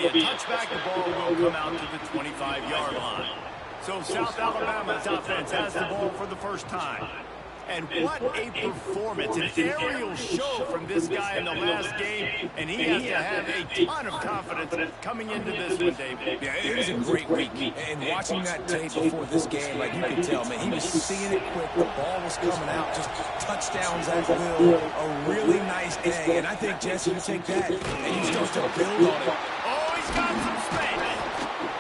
be a touchback. The ball will come out to the 25-yard line. So South Alabama's offense has the ball for the first time. And what a performance, an aerial show from this guy in the last game, and he has to have a ton of confidence coming into this one, David. Yeah, it was a great week, and watching that tape before this game, like you could tell, man, he was seeing it quick, the ball was coming out, just touchdowns at will, a really nice day, and I think, Jesse, you take that, and you start to build on it. Oh, he's got some space.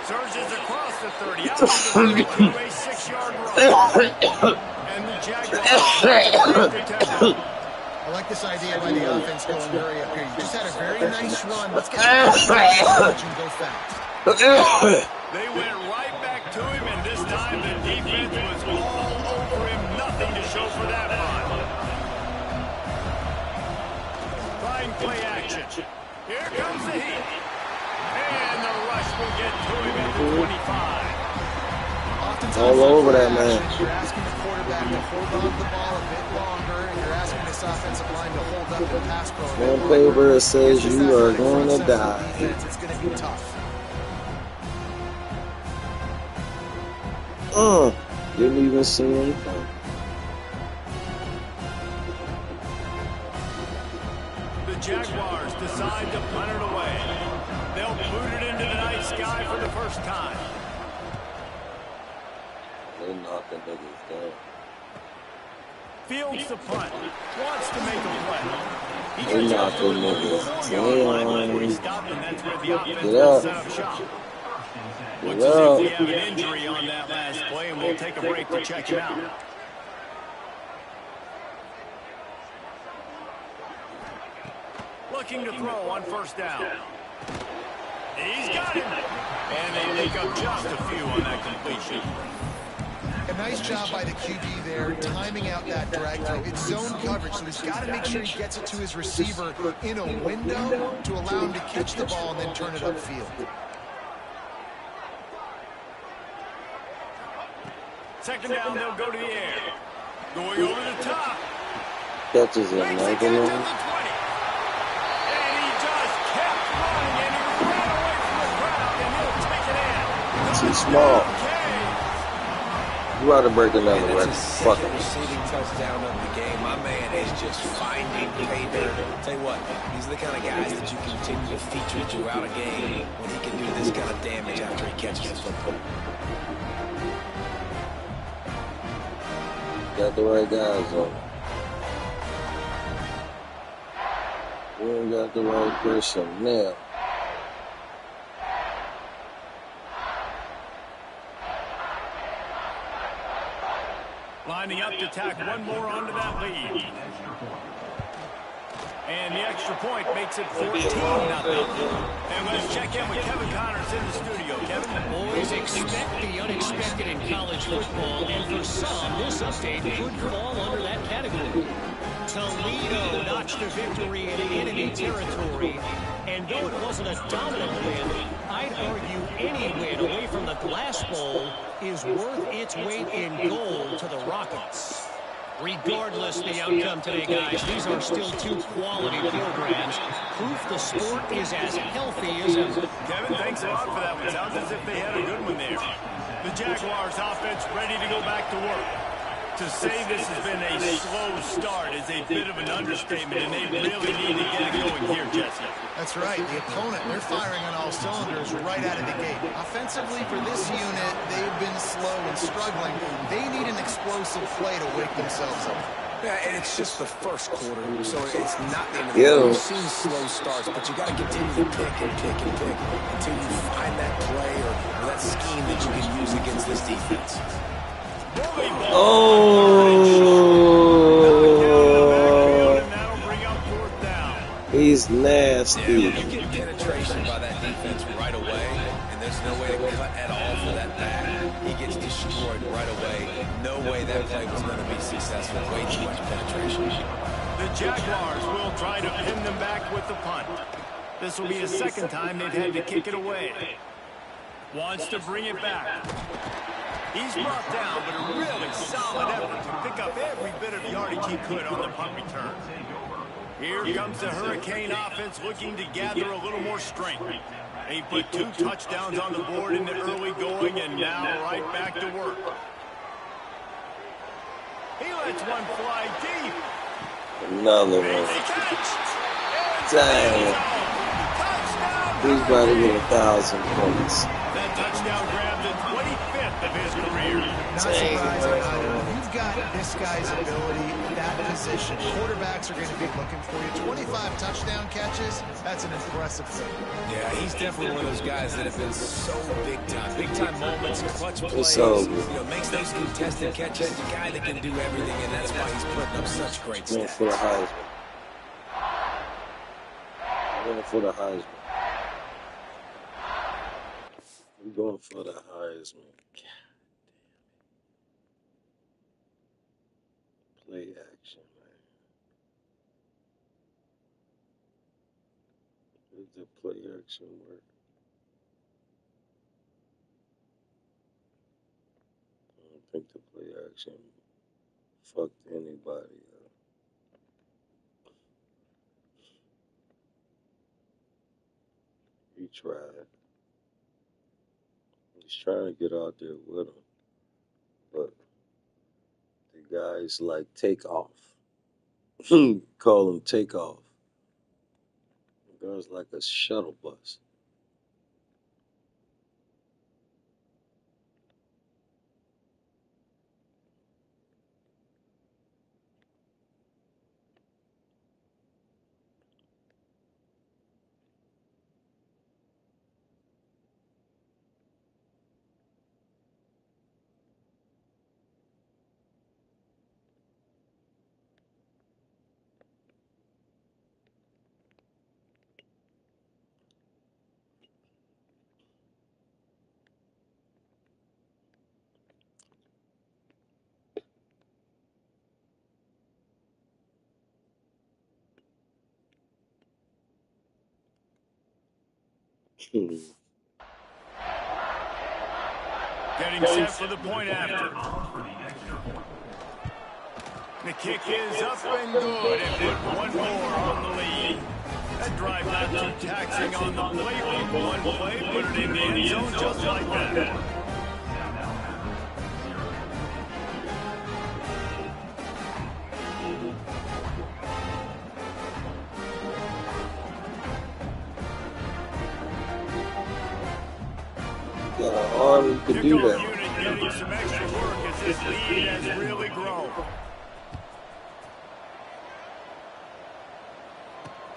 Surges across the 30, out to the 32, a 6-yard run. And the Jaguars. I like this idea by the offense going hurry up here. You just had a very nice run. Let's get and go fast. They went right back to him, and this time the defense was all over him. Nothing to show for that run. Fine play action. Here comes the heat. And the rush will get to him at the 25. All over that man. You're asking the quarterback to hold on to the ball a bit longer, and you're asking this offensive line to hold up the pass pro. On paper, it says you are going to die. It's going to be tough. Didn't even see anything. The Jaguars decide to punt it away. They'll boot it into the night sky for the first time. They knocked the niggas down. Fields the punt. Wants to make a play. He They knocked the niggas down. Get up. Get up. We have an injury on that last play, and we'll take a break to check him out. Looking to throw on first down. He's got him. And they make up just a few on that completion. A nice job by the QB there, timing out that drag throw. It's zone coverage, so he's got to make sure he gets it to his receiver in a window to allow him to catch the ball and then turn it upfield. Second down, they'll go to the air. Going over the top. Catches him, Makes it man. get to the 20. And he just kept running, and he ran away from the crowd, and he'll take it in. Too small. You ought to break another And record. that's his Fuck second it. receiving touchdown of the game. My man is just finding pay dirt. Tell you what, these are the kind of guys that you continue to feature throughout a game when he can do this kind of damage after he catches the football. Got the right guys on. We ain't got the right person now. Lining up to tack one more onto that lead. And the extra point makes it 14-0. And let's check in with Kevin Connors in the studio. Kevin? Boys, expect the unexpected in college football, and for some, this update could fall under that category. Toledo notched a victory in enemy territory, and though it wasn't a dominant win, I'd argue any win away from the Glass Bowl is worth its weight in gold to the Rockets. Regardless the outcome today, guys, these are still two quality programs. Proof the sport is as healthy as ever. Kevin, thanks a lot for that one. Sounds as if they had a good one there. The Jaguars offense ready to go back to work. To say this has been a slow start is a bit of an understatement, and they really need to get it going here, Jesse. That's right. The opponent, they're firing on all cylinders right out of the gate. Offensively, for this unit, they've been slow and struggling. They need an explosive play to wake themselves up. Yeah, and it's just the first quarter, so it's not the end of the game. We've seen slow starts, but you got to continue to pick and pick and pick until you find that play or that scheme that you can use against this defense. He's nasty. Yeah, you get penetration by that defense right away, and there's no way to cut at all for that back. He gets destroyed right away. No way that play was going to be successful. Way too much penetration. The Jaguars will try to pin them back with the punt. This will be the second time they've had to kick it away. Wants to bring it back. He's brought down, but a really solid effort to pick up every bit of yardage he could on the punt return. Here comes the Hurricane offense looking to gather a little more strength. He put 2 touchdowns on the board in the early going, and now right back to work. He lets one fly deep. Another one. Dang. He's about to get 1,000 points. That touchdown grabbed the 25th of his career. Not surprising. You've got this guy's ability, that position. Quarterbacks are going to be looking for you. 25 touchdown catches, that's an impressive thing. Yeah, he's definitely one of those guys that have been so big time. Big time moments, clutch plays, So makes those contested catches. He's a guy that can do everything, and that's why he's putting up such great going stats. for the Heisman. Going for the Heisman. I'm going for the Heisman. Play action, man. Did the play action work? I don't think the play action fucked anybody up. He tried. He's trying to get out there with him. But the guy's like, take off. Call him take off. The guy's like a shuttle bus. Getting set for the point after. The kick is up and good, and put one more on the lead. That drive not too taxing on the playbook. One play, put it in the end zone just like that. Got an arm to do that. Unit getting some extra work as this lead has really grown.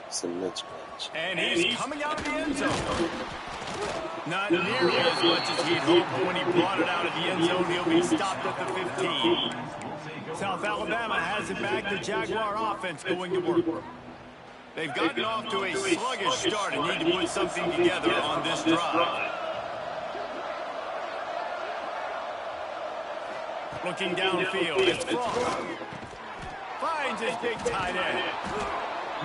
It's a mismatch. And he's coming out of the end zone. Not nearly as much as he'd hoped. When he brought it out of the end zone, he'll be stopped at the 15. South Alabama has it back. The Jaguar offense going to work. They've gotten off to a sluggish start and need to put something together on this drive. Looking downfield, it's Frost. Finds his big tight end.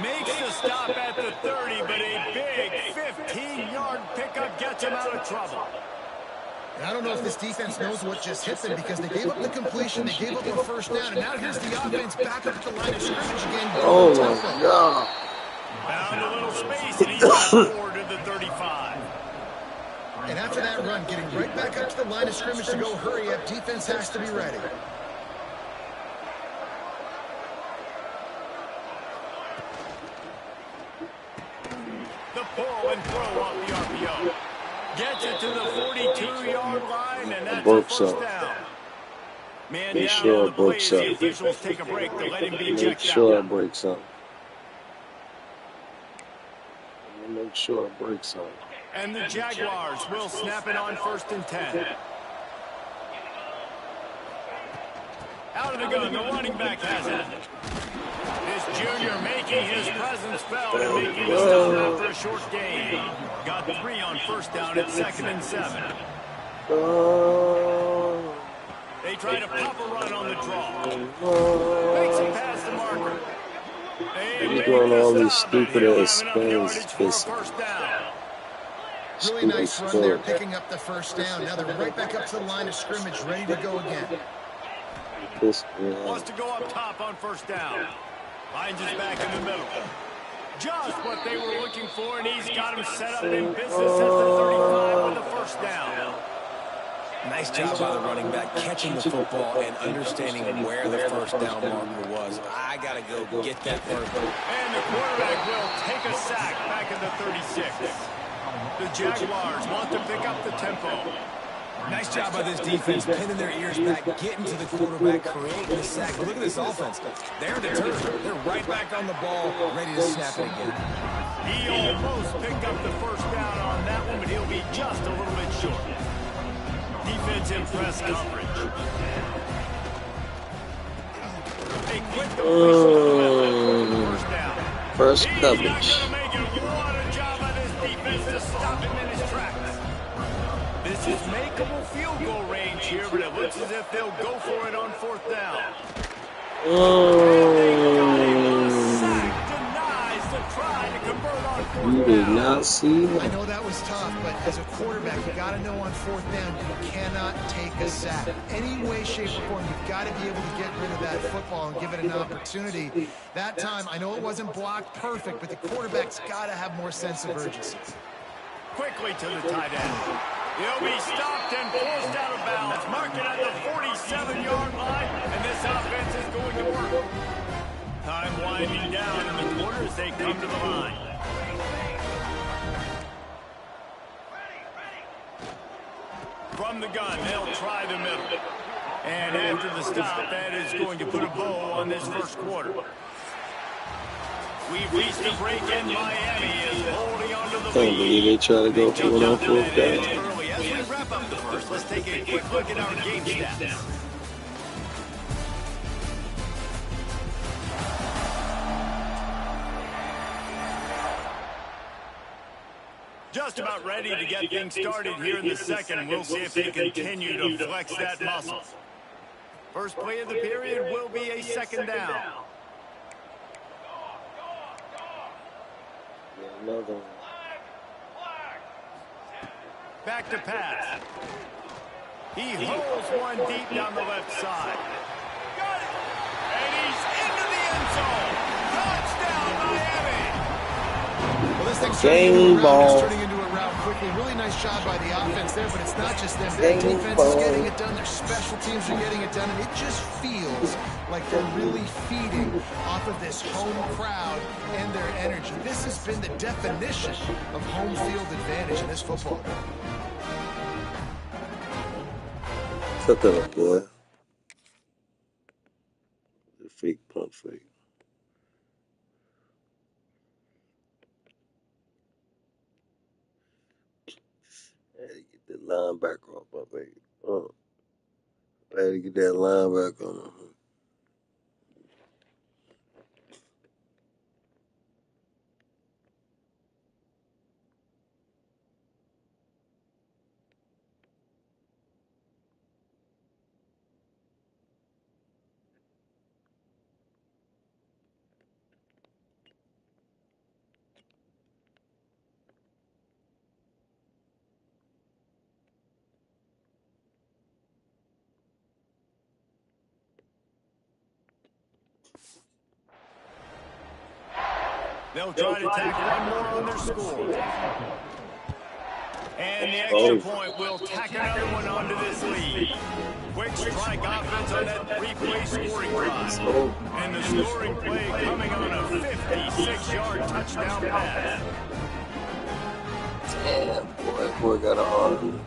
Makes the stop at the 30, but a big 15-yard pickup gets him out of trouble. And I don't know if this defense knows what just hit them because they gave up the completion, they gave up the first down, and now here's the offense back up at the line of scrimmage again. Oh, my God. Found a little space, and he's got forward to the 35. And after that run, getting right back up to the line of scrimmage to go hurry up, defense has to be ready. The pull and throw off the RPO. Gets it to the 42-yard line, and that's a first down. Man Make down sure on it the play breaks as the up. officials take a break to let him be Make checked sure out. it breaks up. Make sure it breaks up. And the Jaguars will snap it on 1st and 10. Out of the gun, the running back has it. This junior making his presence felt and making a stop after a short gain. Got 3 on first down at 2nd and 7. They try to pop a run on the draw. Makes him pass the marker. He's doing all these stupid ass spins. Really nice run there, picking up the first down. Now they're right back up to the line of scrimmage, ready to go again. Wants to go up top on first down. Finds his back in the middle. Just what they were looking for, and he's got him set up in business at the 35 with the first down. Nice job by the running back, catching the football and understanding where the first down marker was. I got to go get that first. And the quarterback will take a sack back at the 36. The Jaguars want to pick up the tempo. Nice job by this defense, pinning their ears back, getting to the quarterback, creating the sack. But look at this offense. They're determined. They're right back on the ball, ready to snap it again. He almost picked up the first down on that one, but he'll be just a little bit short. Defense in press coverage. A quick first down. First coverage. He's not going to make it. What a job by this defense to stop him in his tracks. This is makeable field goal range here, but it looks as if they'll go for it on fourth down. You did not see that. I know that was tough, but as a quarterback, you got to know on fourth down, you cannot take a sack. Any way, shape, or form, you've got to be able to get rid of that football and give it an opportunity. That time, I know it wasn't blocked perfect, but the quarterback's got to have more sense of urgency. Quickly to the tight end. He'll be stopped and forced out of bounds. Marked it at the 47-yard line, and this offense is going to work. Time winding down in the quarter as they come to the line. From the gun, they'll try the middle. And after the stop, that is going to put a bow on this first quarter. We've reached a break in Miami is holding on to the lead. Can't believe they try to go for it on fourth down. As we wrap up the first, let's take a quick look at our game stats. Just about ready to get things started here in the second. We'll see if they continue to flex that muscle. First play of the period will be a second down. Another one. Back to pass. He holds one deep down the left side. Got it! And he's into the end zone. Touchdown, Miami! Well, this thing's turning into a route quickly. Really nice job by the offense there, but it's not just them. Their defense is getting it done. Their special teams are getting it done, and it just feels like they're really feeding off of this home crowd and their energy. This has been the definition of home field advantage in this football game. Cut that up, boy. The fake pump fake. I had to get that linebacker off my baby. I had to get that linebacker on him. They'll try to tack one more on their score. And the extra point will tack another one onto this lead. Quick strike offense on that three-play scoring drive. And the scoring play coming on a 56-yard touchdown pass. Damn, boy got an arm.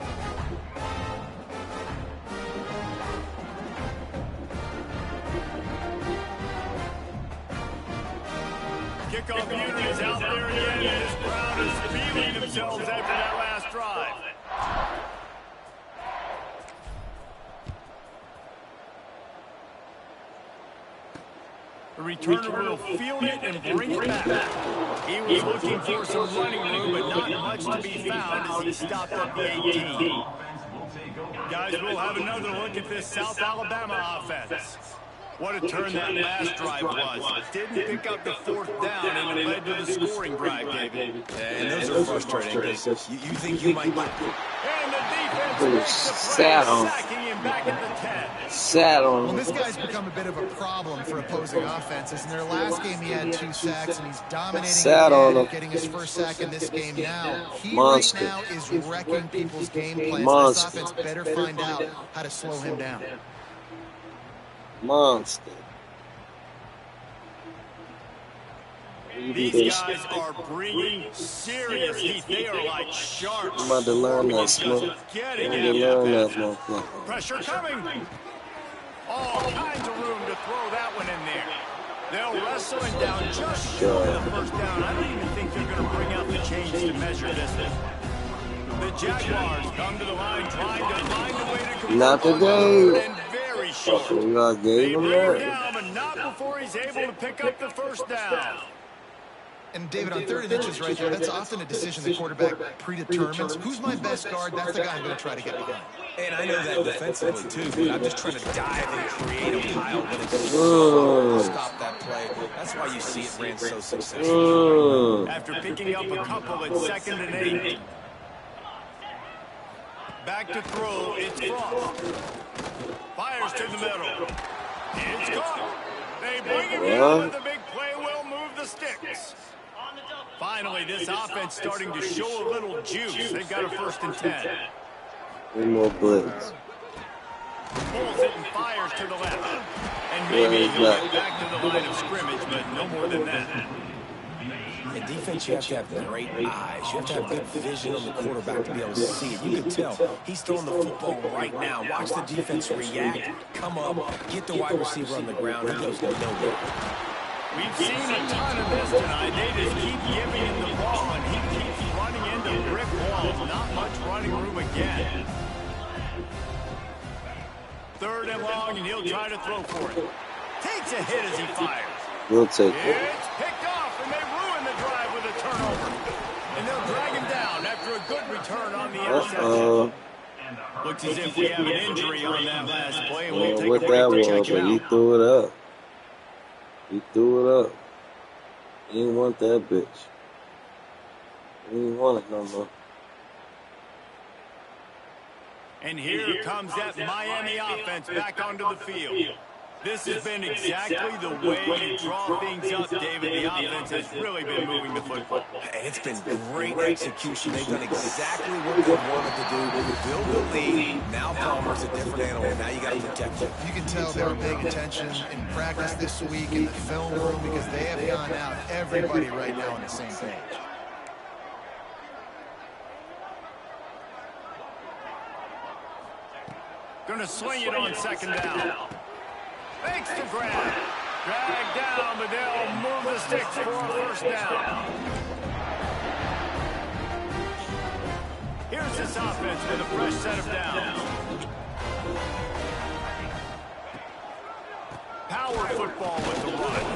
Kickoff unit is out there again, and this crowd is feeling themselves after that last drive. The returner will field it and bring it back. He was looking for some running room, but not much to be found as he stopped at the 18. Guys, we'll have another look at this South Alabama offense. What a turn that last drive was. Didn't pick up the fourth down, and it led to the scoring drive, David. And those are frustrating because you think you might get... And the Sat on. Sat on. Well, this guy's become a bit of a problem for opposing offenses. In their last game, he had 2 sacks, and he's dominating again, getting his first sack in this game now. He right now is wrecking people's game plans. This offense better find out how to slow him down. Monster. These guys are bringing serious heat. They are like sharks. I'm about to learn that, Smoke. Pressure coming. All kinds of room to throw that one in there. They'll wrestle it down just short of the first down. I don't even think they're going to bring out the chains to measure this one. The Jaguars come to the line trying to find a way to convert. Not today. And very short. They bring him down, but not before he's able to pick up the first down. And, David, on 3rd and inches right there, that's often a decision the quarterback predetermines. Who's my best guard? That's the guy I'm going to try to get behind. And I know that defensively, too, but I'm just trying to dive and create a pile. But it's stop that play. That's why you see it ran so successful. After picking up a couple at 2nd and 8. Back to throw, it's Frost. Fires to the middle. It's caught. They bring him in with the big play will move the sticks. Finally, this offense starting to show a little juice. They've got a 1st and 10. One more blitz. Pulls it and fires to the left. And maybe he'll get back to the line of scrimmage, but no more than that. In defense, you have to have great eyes. You have to have good vision on the quarterback to be able to see it. You can tell he's throwing the football right now. Watch the defense react, come up, get the wide receiver on the ground. He goes nowhere. We've seen a ton of this tonight. They just keep giving him the ball, and he keeps running into brick walls. Not much running room again. 3rd and long, and he'll try to throw for it. Takes a hit as he fires. We'll take it. It's picked off, and they ruin the drive with a turnover. And they'll drag him down after a good return on the interception. Looks as if we have an injury on that last play, and we'll take a break to check him out. He threw it up. He threw it up. He didn't want that bitch. He didn't want it no more. And here comes that Miami offense back onto the field. This has been exactly the way you draw things up, David. The offense has really been moving the football. And it's been great execution. They've done exactly what they wanted to do. Build the lead. Now Palmer's a different animal. Now you got to protect him. You can tell they were paying attention in practice this week in the film room because they have gone out, everybody right now on the same page. Going to swing it on 2nd down. Fakes the grab. Drag down, but they'll move the sticks for a 1st down. Here's this offense with a fresh set of downs. Power football with the run.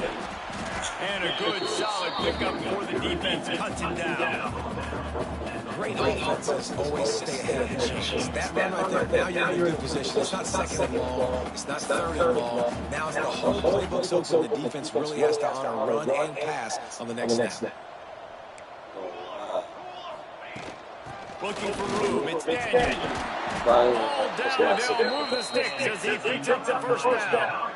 And a good, solid pickup before the defense cuts it down. Great offenses always stay ahead of the chains. That run right there, now you're in a good position. It's not 2nd and long. It's not 3rd and long. Now it's the whole playbook's open. The defense really has to honor run and pass on the next snap. Looking for room. It's Daniel. Ball down. They'll move the sticks as he picks up the 1st down.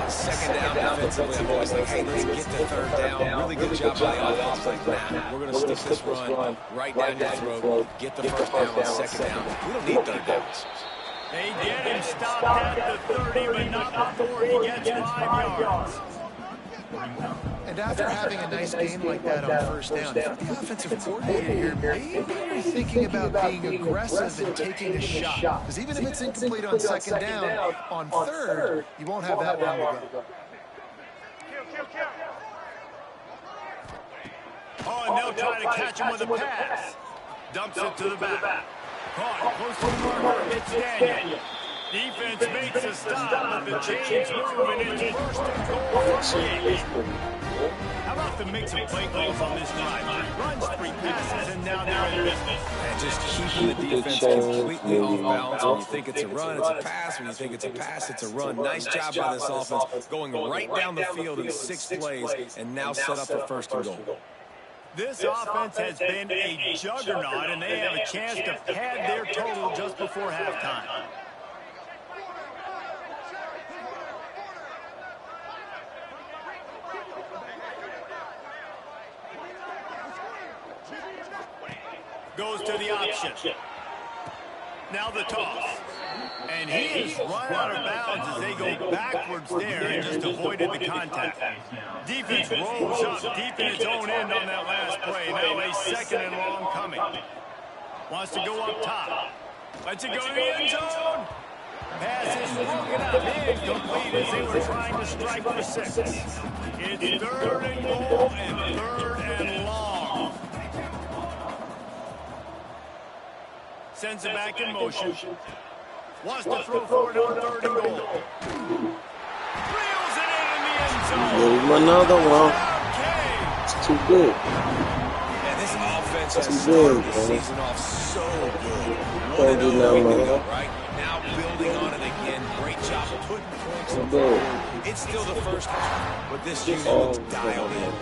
2nd down defensively, I'm always like, hey, let's get to 3rd down. Really good job by the offense. Like, nah, we're going to stick this run right down your throat. Get the 1st down on 2nd down. We don't need 3rd downs. They get him stopped at the 30, but not before he gets 5 yards. And after having a nice game like that on 1st down, if the offensive coordinator here, maybe you're thinking about being aggressive and taking a shot. Because even if it's incomplete on 2nd down, on 3rd, you won't have that long to go. Oh, and they'll try to catch him with a pass. Dumps it to the back. Caught close to the marker. It's Daniel. Defense makes a stop, but the chains move, and it's 1st and goal from the 8. How about the mix of play calls on this drive? Runs 3 passes, and now they're in business. And just keeping the defense completely off balance. When you think it's a run, it's a pass. When you think it's a pass, it's a run. Nice job by this offense, going right down the field in 6 plays, and now set up for 1st and goal. This offense has been a juggernaut, and they have a chance to pad their total just before halftime. Goes to the option. Now the toss. And he is run out of bounds as they go backwards there and just avoided the contact. Defense rolls up deep in its own end on that last play. Now a second and long coming. Wants to go up top. Lets it go to the end zone. Pass is broken up, incomplete as they were trying to strike for 6. It's 3rd and goal and 3rd and long. Sends it back in motion. Wants to throw for it on 3rd and goal. Reels it in the end zone. Give him another one. It's too good. And this offense has started the season off so good. 1-0 right? Now building on it again. Great job putting points on the board. It's still the first half, but this unit looks dialed in.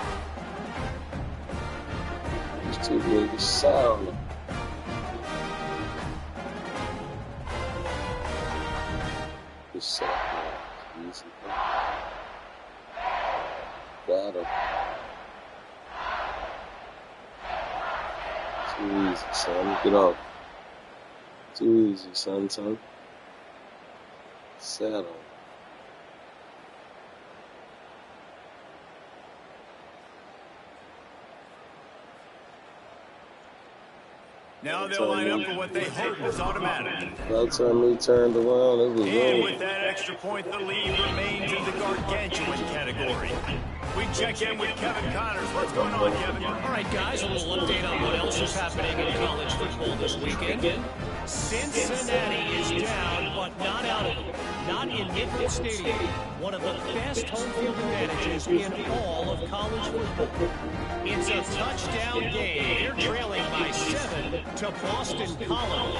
It's too good. It's solid. Easy. Got him. Too easy, son. Get off. Too easy, son. Settle. Now they'll line up for what they hope is automatic. By the time he turned around, it was And over. with that extra point, the lead remains in the gargantuan category. We check in with Kevin Connors. What's going on, Kevin? All right, guys, a little update on what else is happening in college football this weekend. Cincinnati is down, but not out of it. Not in Nippon Stadium, one of the best home field advantages in all of college football. It's a touchdown game. They're trailing by 7 to Boston College.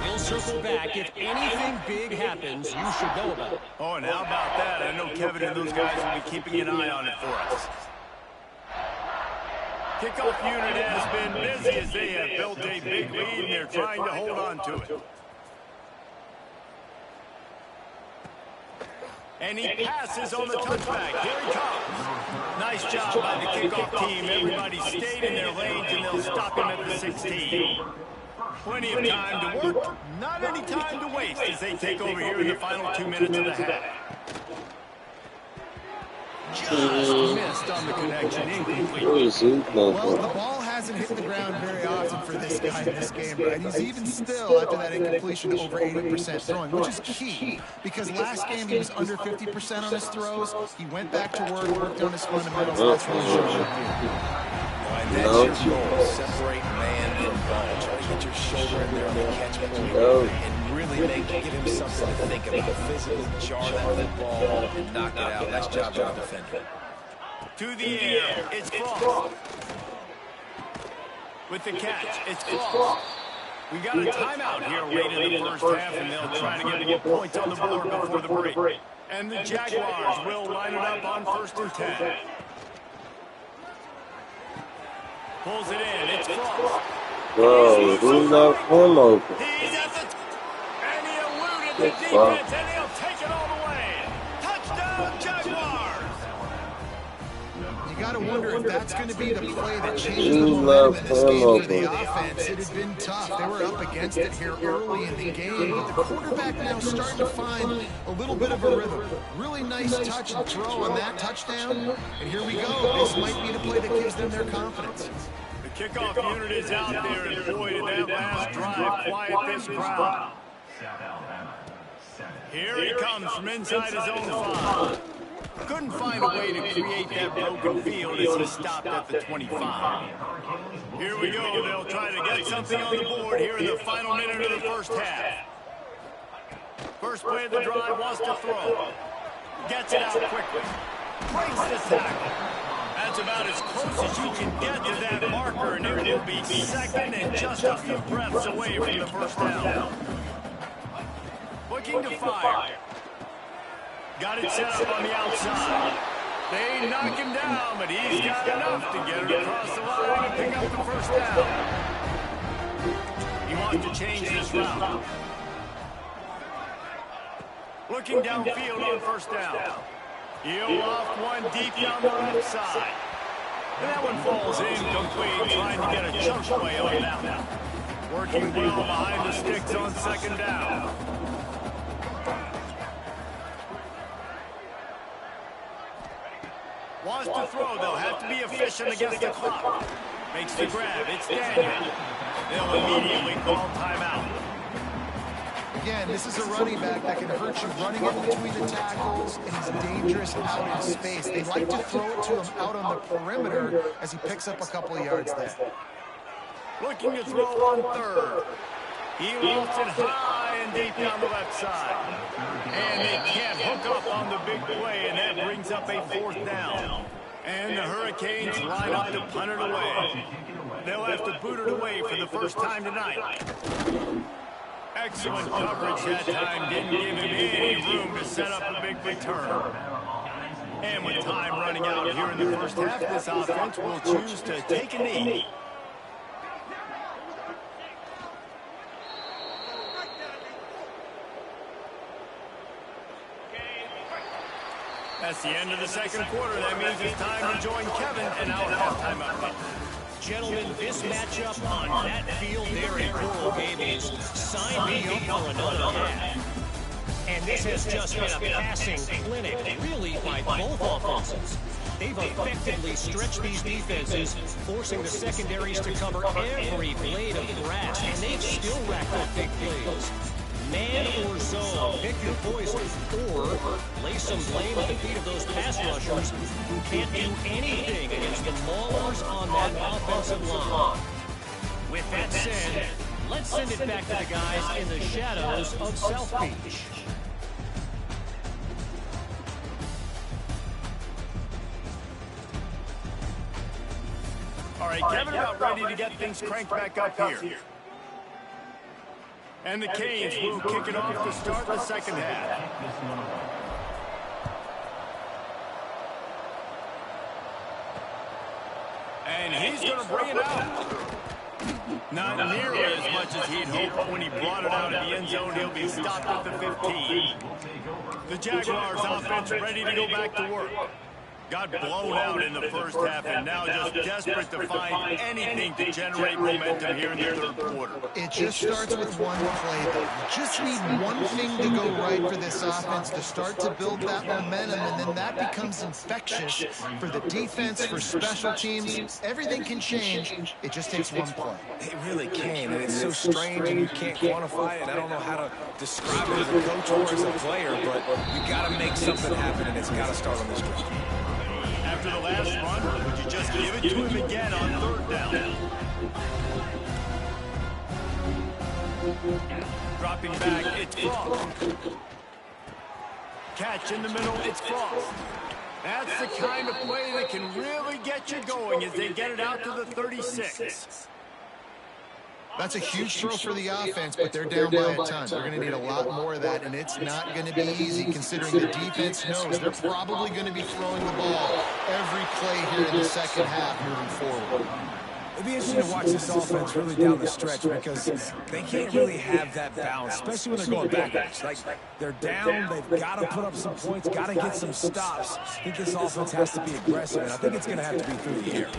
We'll circle back. If anything big happens, you should know about it. Oh, and how about that? I know Kevin and those guys will be keeping an eye on it for us. Kickoff unit has been busy as they have built a big lead, and they're trying to hold on to it. And he passes on the touchback. Here he comes. Nice job by the kickoff team. Everybody stayed in their lanes, and they'll stop him at the 16. Plenty of time to work, not any time to waste as they take over here in the final 2 minutes of the half. Just missed on the connection, incomplete. Well, the ball hasn't hit the ground very often for this guy in this game, right? He's even still, after that incompletion, over 80% throwing, which is key, because last game he was under 50% on his throws. He went back to work, worked on his fundamentals. That's really showing up here. That's your goal. Separate man and ball. Try to get your shoulder in there on the catch point and really give him something to think about. Physically jar that football and knock it out. Nice job by the defender. To the air, it's Frost. With the catch, it's Frost. We got a timeout here late in the first half, and they'll try to get more points on the board before the break. And the Jaguars will line it up on 1st and 10. Pulls it in. It's Frost. Bro, who left him open? He's at the and he eluded the defense, and he'll take it all the way. Touchdown, Jaguars! You got to wonder if that's going to be the play that changes the momentum in this game for the offense. It had been tough. They were up against it here early in the game. But the quarterback now starting to find a little bit of a rhythm. Really nice touch and throw on that touchdown. And here we go. This might be the play that gives them their confidence. The kickoff unit is out there, and boy, did that last drive quiet this crowd. Here he comes from inside his own 5. Couldn't find a way to create that broken field as he stopped at the 25. Here we go. They'll try to get something on the board here in the final minute of the first half. First play of the drive, wants to throw. Gets it out quickly. Breaks the tackle. That's about as close as you can get to that marker, and it will be second and just a few breaths away from the first down. Looking to fire. Got it set up on the outside. They knock him down, but he's got enough to get it across the line and pick up the first down. He wants to change this route. Looking downfield on first down. He'll off one deep down the left side. And that one falls incomplete, trying to get a chunk play on that one. Working well behind the sticks on second down. Wants to throw, though. Have to be efficient against the clock. Makes the grab. It's Daniel. They'll immediately call timeout. Again, this is a running back that can hurt you running in between the tackles, and he's dangerous out in space. They like to throw it to him out on the perimeter as he picks up a couple of yards there. Looking to throw on third. He lofts it high and deep down the left side. And they can't hook up on the big play, and that brings up a fourth down. And the Hurricanes line up to punt it away. They'll have to boot it away for the first time tonight. Excellent coverage that time. Didn't give him any room to set up a big return. And with time running out here in the first half, this offense will choose to take a knee. That's the end of the second quarter. That means it's time to join Kevin in our halftime update. Gentlemen, this matchup on that field there in Coral Gables, sign me up for another half. And this has just been a passing clinic, really, by both offenses. They've effectively stretched these defenses, forcing the secondaries to cover every blade of grass, and they've still racked up big plays. Man or zone, pick your poison, or lay some blame at the feet of those pass rushers who can't do anything against the maulers on that offensive line. With that said, let's send it back to the guys in the shadows of South Beach. All right, Kevin, about ready to get things cranked back up here. And the Canes will kick it off to start the second half. And he's going to bring it out. Not nearly as much as he'd hoped when he brought it out in the end zone. He'll be stopped at the 15. The Jaguars offense ready to go back to work. Got blown out in the first half and now just desperate to find anything to generate momentum here in the third quarter. It just starts with one play, though. You just need one thing to go right for this offense to start to build that momentum, and then that becomes infectious for the defense, for special teams. Everything can change. It just takes one play. It really can, and it's so strange, and you can't quantify it. I don't know how to describe it as a coach or as a player, but you got to make something happen, and it's got to start on this drive. After the last run, would you just give it to him again on third down? Dropping back, it's Frost. Catch in the middle, it's Frost. That's the kind of play that can really get you going as they get it out to the 36. That's a huge throw for the offense, but they're down by a ton. They're going to need a lot more of that, and it's not going to be easy considering the defense knows they're probably going to be throwing the ball every play here in the second half moving forward. It'll be interesting to watch this offense really down the stretch because they can't really have that balance, especially when they're going backwards. Like, they're down, they've got to put up some points, got to get some stops. I think this offense has to be aggressive, and I think it's going to have to be through the air.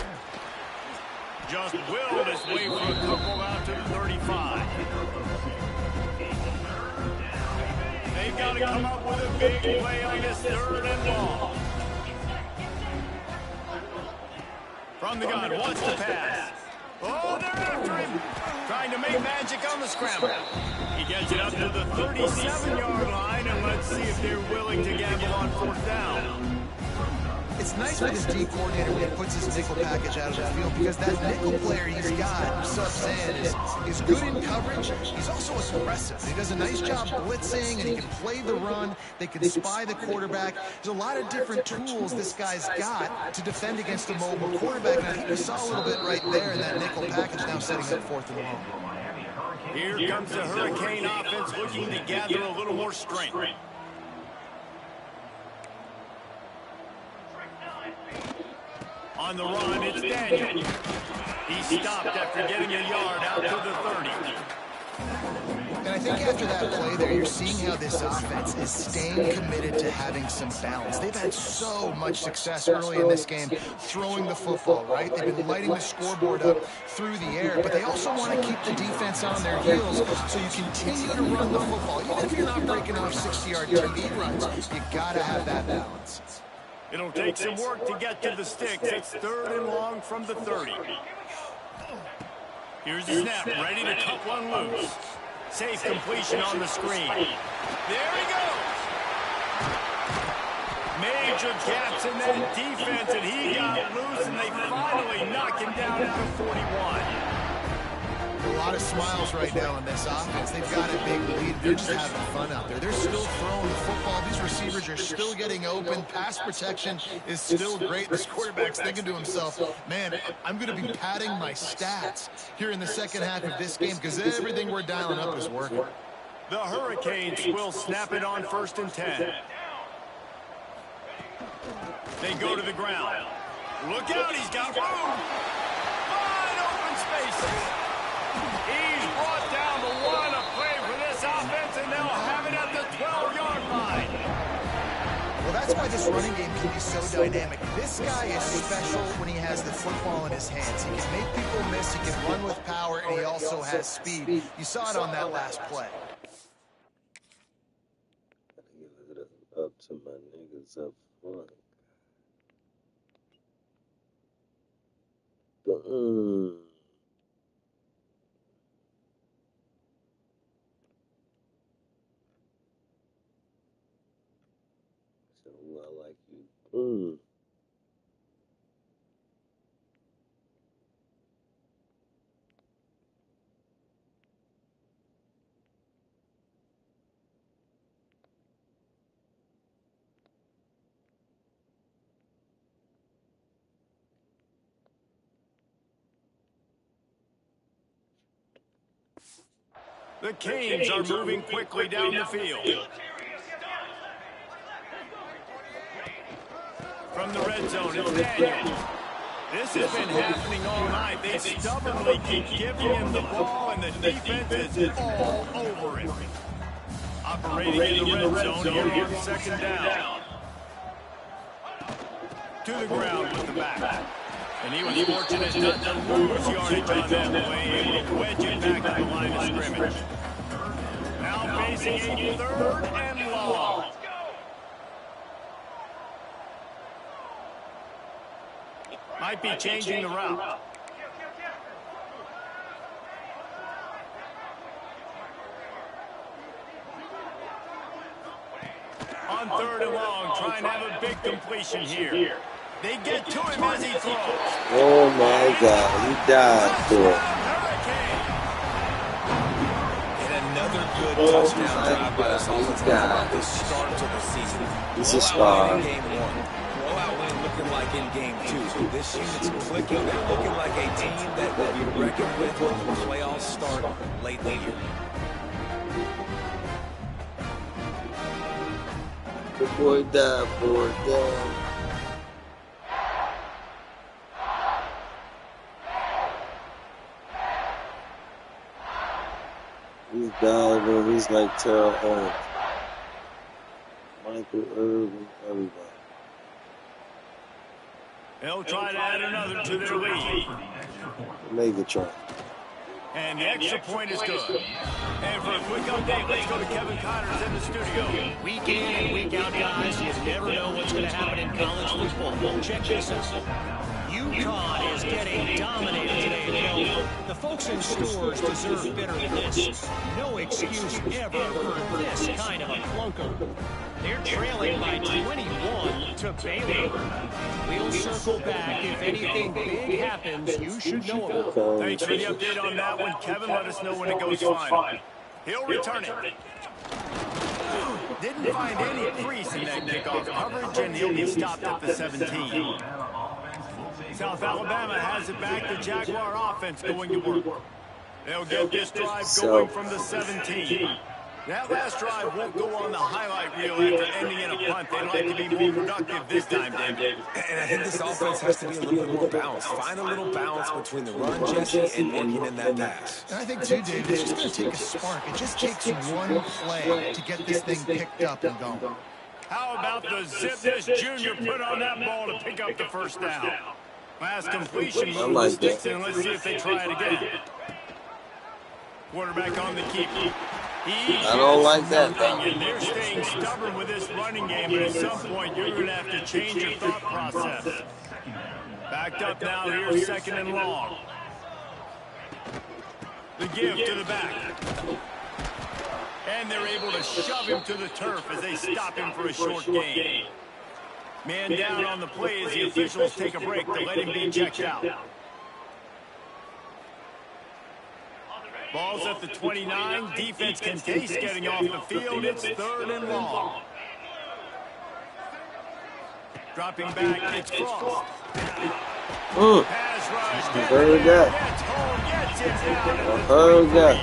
Just willed his way for a couple out to the 35. They've got to come up with a big play on this third and long. From the gun, wants to pass. Oh, they're after him. Trying to make magic on the scramble. He gets it up to the 37-yard line, and let's see if they're willing to gamble on fourth down. It's nice with his D coordinator when he puts his nickel package out of the field because that nickel player he's got, subs in, is good in coverage. He's also aggressive. He does a nice job blitzing, and he can play the run. They can spy the quarterback. There's a lot of different tools this guy's got to defend against a mobile quarterback, and I think we saw a little bit right there in that nickel package now setting up fourth and long. Here comes the Hurricane offense looking to gather a little more strength. On the run, it's Daniel. He stopped after getting a yard out to the 30. And I think after that play there, you're seeing how this offense is staying committed to having some balance. They've had so much success early in this game throwing the football, right? They've been lighting the scoreboard up through the air, but they also want to keep the defense on their heels so you continue to run the football. Even if you're not breaking off 60-yard TD runs, you got to have that balance. It'll take some work to get to the sticks. It's 3rd and long from the 30. Here's the snap, ready to cut one loose. Safe completion on the screen. There he goes. Major gaps in that defense, and he got loose, and they finally knock him down at the 41. A lot of smiles right now in this offense. They've got a big lead. They're just having fun out there. They're still throwing the football. These receivers are still getting open. Pass protection is still great. This quarterback's thinking to himself, man, I'm going to be padding my stats here in the second half of this game because everything we're dialing up is working. The Hurricanes will snap it on 1st and 10. They go to the ground. Look out, he's got room. Wide open spaces. He's brought down the line of play for this offense, and they'll have it at the 12-yard line. Well, that's why this running game can be so dynamic. This guy is special when he has the football in his hands. He can make people miss, he can run with power, and he also has speed. You saw it on that last play. Give it up to my niggas up front. So I like you. The Canes are moving quickly down the field. From the red zone, it's Daniel. This has been happening all night. They stubbornly keep giving him the ball, and the defense is all over it. Operating in the red zone here on 2nd down. To the ground with the back. And he was fortunate not to lose yardage on that play, able to wedge it back to the line of scrimmage. Now facing a 3rd and long. Might be changing the route. On 3rd and long, trying to have a big completion here. They get to him as he throws. Oh my God, he died for it. And another good touchdown drive by this offense at the start to the season. He's a star. In game 1. Blowout win looking like in game 2. This unit's clicking. They're looking like a team that will be reckoned with when the playoffs start late in the year. The boy died for it, damn. He's diving, he's like Terrell Owens, Michael Irvin, everybody. They'll try to add another to their lead. Megatron. And the extra point is good. And for a quick update, let's go to Kevin Connors in the studio. Week in and week out, guys, you never know what's going to happen in college football. Check this out. Ncaa is getting dominated today, Joe. The folks in stores deserve better than this. No excuse ever for this kind of a clunker. They're trailing by 21 to Baylor. We'll circle back. If anything big happens, you should know about it. Thanks for the update on that one, Kevin. Let us know when it goes final. He'll return it. Didn't find any crease in that kickoff coverage, and he'll be stopped at the 17. South Alabama has it back. The Jaguar offense going to work. They'll get this drive going from the 17. That last drive won't go on the highlight reel after ending in a punt. They'd like to be more productive this time, David. And I think this offense has to be a little bit more balanced. Find a little balance between the run, Jesse, and working in that pass. And I think, too, David, it's just going to take a spark. It just takes one play to get this thing picked up and going. How about the zip this junior put on that ball to pick up the first down? Last completion move like sticks in. Let's see if they try it again. Quarterback on the keep. I don't like that, though. And they're staying stubborn with this running game, but at some point you're going to have to change your thought process. Backed up now here, 2nd and long. The give to the back. And they're able to shove him to the turf as they stop him for a short gain. Man down on the play as the officials take a break to let him be checked out. Ball's at the 29. Defense can taste getting off the field. It's 3rd and long. Dropping back, it's Frost. Pass rush. Heard that. Heard that.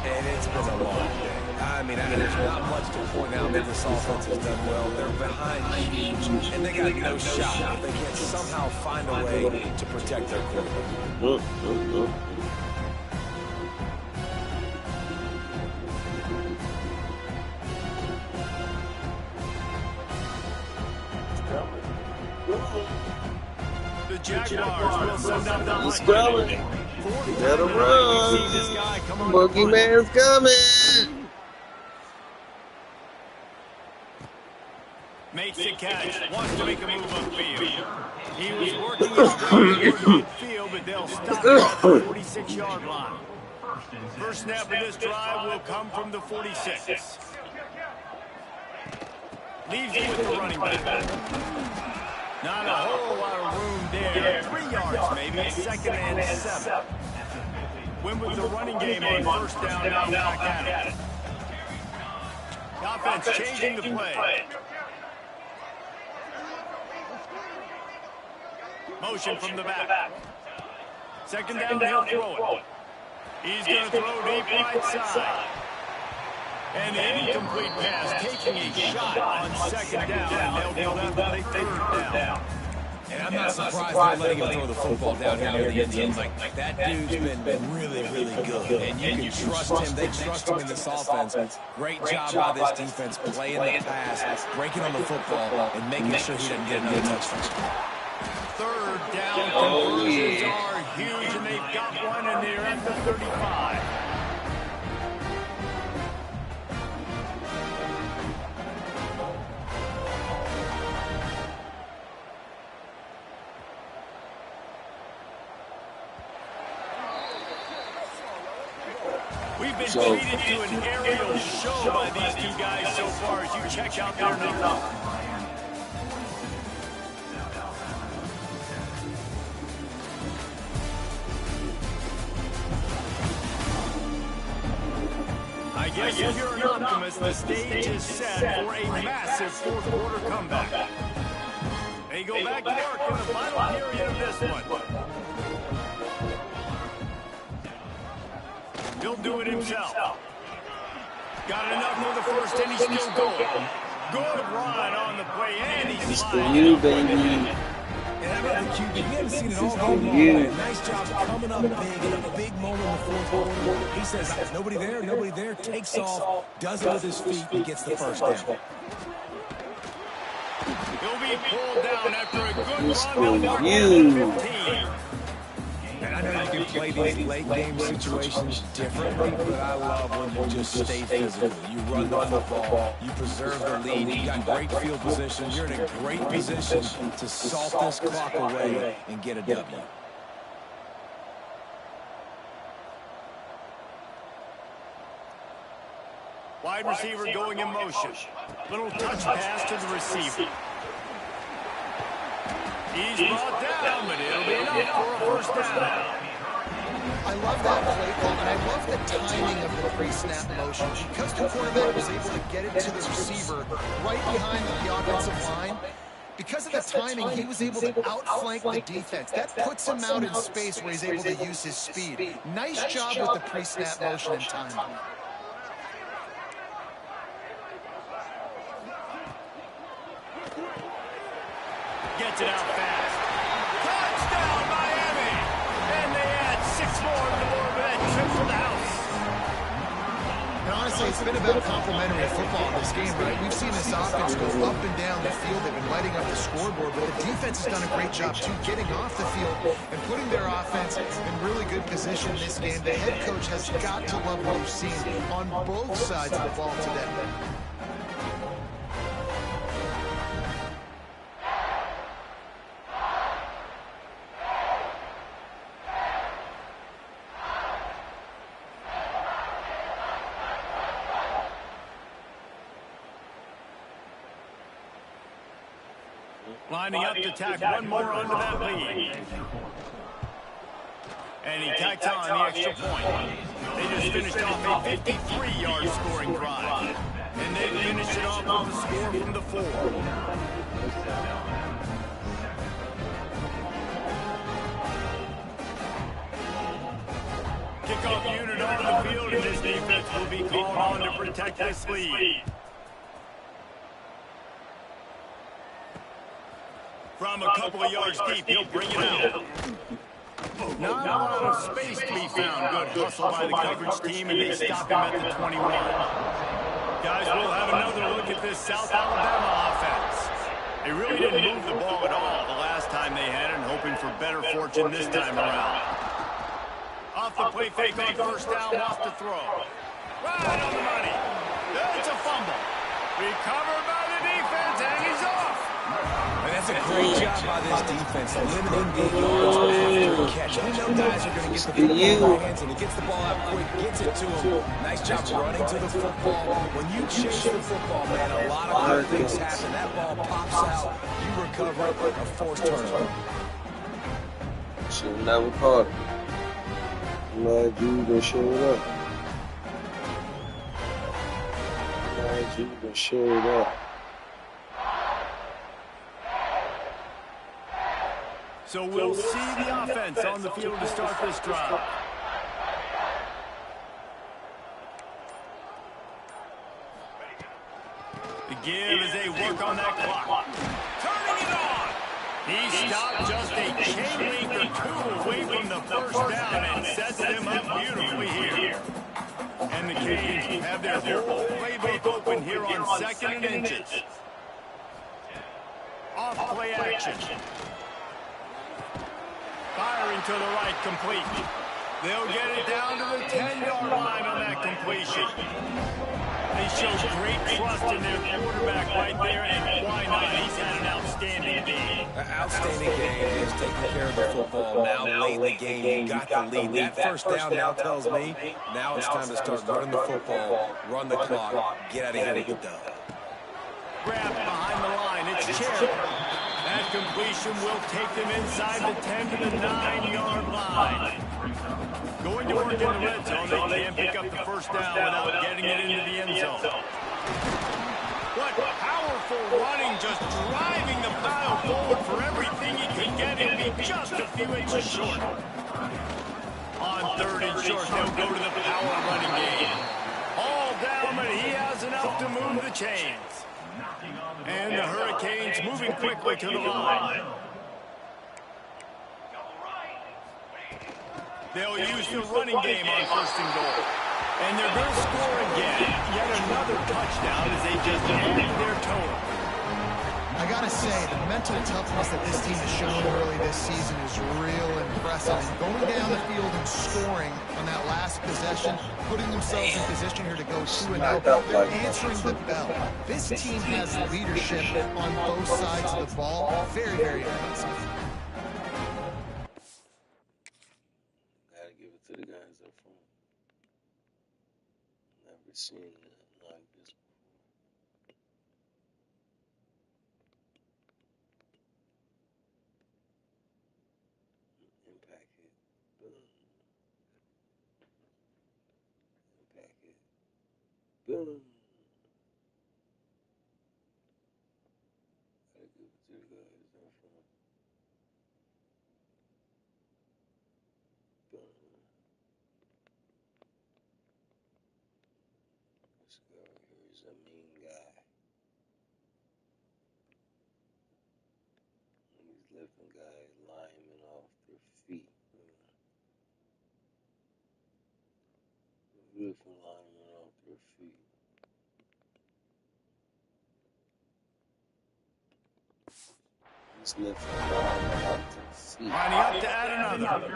And it's been a long day. I mean, there's not much to point out that this offense has done well. They're behind huge, and they got no shot if they can't somehow find a way to protect their quarterback. The Jaguars will send out the He's coming. Gotta run. Boogeyman's coming. Makes the catch. Wants to make a move upfield. He was working his way toward midfield, but they'll stop him at the 46-yard line. First snap of this drive will come from the 46. Leaves it with the running back. Not a whole lot of room there. 3 yards maybe. 2nd and 7. Win with the running game on first down. Now back at it. The offense changing the play. Motion from the back. 2nd down, he'll throw it. He's going to throw deep right side. And an incomplete pass, taking a shot on 2nd down, and they'll go down for a 3rd down. And I'm not surprised they're letting him throw the football down here near the end zone. Like that dude's been really, really good. And you can trust him. They trust him in this offense. Great job by this defense playing the pass, breaking on the football, and making sure he doesn't get another touchdown. 3rd down conversions are huge, and they've got one, and they're at the 35. We've been treated to an aerial show by these two guys so far as you check out their numbers. I guess if you're an optimist, the stage is set for a massive 4th quarter comeback. They go back to work in the final period of this one. He'll do it himself. Got enough for the first, and he's still going. Good run on the play, and he's It's for you, baby. And how about the QB? We haven't seen it all game long. Nice job coming up big in a big moment in the 4th quarter. He says, nobody there, takes off, does it with his feet, and gets the first down. He'll be pulled down after a good It's run. for you. 15. And I know you can play these late-game situations differently, but I love when you just stay physical. You run the football, you preserve the lead, you got great field position, you're in a great position to salt this clock away and get a W. Wide receiver going in motion. Little touch pass to the receiver. He's brought down, but it'll be enough for a first down. I love that play call, and I love the timing of the pre-snap motion. Because the quarterback was able to get it to the receiver right behind the offensive line, because of the timing, he was able to outflank the defense. That puts him out in space where he's able to use his speed. Nice job with the pre-snap motion and timing. gets it out fast. Touchdown, Miami! And they add 6 more to the board with that trip for the house. And honestly, it's been about complementary football in this game, right? We've seen this offense go up and down the field. They've been lighting up the scoreboard, but the defense has done a great job, too, getting off the field and putting their offense in really good position this game. The head coach has got to love what we've seen on both sides of the ball today. Lining up to tack one more under that lead. And he tacks on the extra point. They just finished off a 53-yard scoring drive. And they finished it off with a score from the 4. Kickoff unit on the field, and this defense will be called on to protect this lead. From a couple of yards deep, he'll bring it out. Not a lot of space to be found. Good hustle by the coverage team, and they stop him at the 21. Guys, we'll have another look at this South Alabama offense. They really didn't move the ball at all the last time they had it, and hoping for better fortune this time around. Off the play fake on first down, off the throw. Right on the money. It's a fumble. Recovered by the defense, and he's off. And that's a great job by this defense, limiting the yards after the catch. We know guys are going to get the football in their hands, and he gets the ball out quick, gets it to him. Nice job running to the football. When you chase the football, man, a lot of good things happen. That ball pops out, you recover it, a forced turnover. Should have never caught it. Glad you done showed up. Glad you done showed up. So we'll see the offense on the field to start this drive. The give as they work on that clock. Turning it on. He stopped just a chain link or 2 away from the first down and sets them up beautifully here. And the Canes have their whole playbook open here on 2nd and inches. Off play action. Firing to the right, complete. They'll get it down to the 10-yard line on that completion. They show great trust in their quarterback right there, and why not? He's had an outstanding game. Outstanding game. He's taking care of the football. Now late in the game, you got the lead. That first down now tells me now it's time to start running the football, run the clock, get out of here with the dub. Grab behind the line. It's Cherry. That completion will take them inside the 10 to the 9-yard line. Going to work in the red zone, they can't pick up the first down without getting it into the end zone. What powerful running, just driving the pile forward for everything he could get. He'll be just a few inches short. On 3rd and short, they'll go to the power running game. All down, but he has enough to move the chains. And the Hurricanes moving quickly to the line. They'll use the running game on 1st and goal. And they're going to score again. Yet another touchdown as they just added their total. I gotta say, the mental toughness that this team has shown early this season is real impressive. And going down the field and scoring on that last possession, putting themselves in position here to go 2-0, they're answering the bell. This team has leadership on both sides of the ball. Very, very impressive. Gotta give it to the guys up front. Never seen it like this before. Impact hit. Boom. Impact hit. Boom. Gotta give it to the guys up front. Boom. Let's go. Here's a mean guy. lifting guys linemen off their feet. Lifting linemen off their feet. He's lifting linemen off their feet. Lining up to add another.